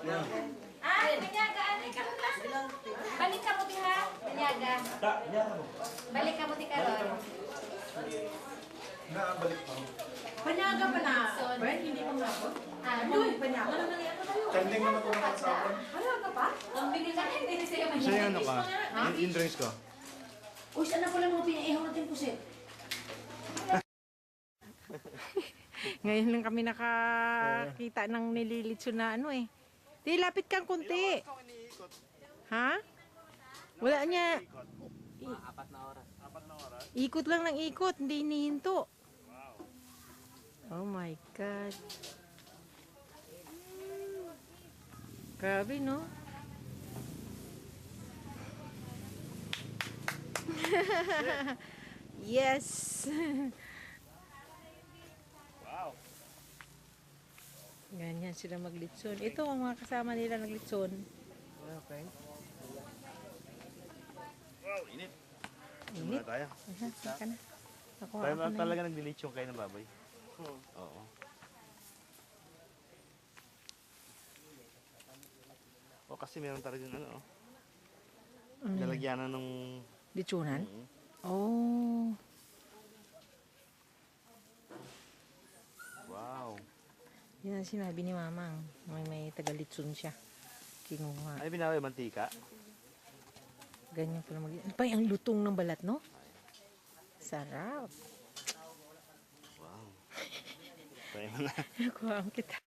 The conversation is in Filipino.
Banyaga, balik ka mo diha, banyaga. Balik ka mo di karon. Naabalik pa. Panyaga pa na. Bert, hindi mo nga po. Ano? Panyaga na nangyari tayo. Trending naman ito naman sa akin. Panyaga pa? Ang bigil ka hindi sa'yo Gusto niyo ano ka? Yung drinks ko. Uy, saan na pala mga pinaihaw natin pusit? Ngayon lang kami nakakita ng nililitso na ano eh. Di, lapit kang kunti. Ha? Wala niya. Apat na oras. Ikot lang ng ikot, hindi hinihinto. Oh my God. Grabe, no? Yes! Wow. Ganyan sila maglitson. Ito ang mga kasama nila naglitson. Okay. Wow, init. Init. Muna tayo. Aha, ka na. Ako, Tayo ako na talaga naglilitsyon kayo ng baboy. Oo. O kasi meron talagang ano, lalagyanan ng... litsunan? Oh. Wow. Yan ang sinabi ni Mamang. May taga-litsun siya. Kinuha. Ay, binawi mantika. Ganyan pala mag... Ano pa ang lutong ng balat, no? Sarap. Wow. Tayo na. Nakuha kita.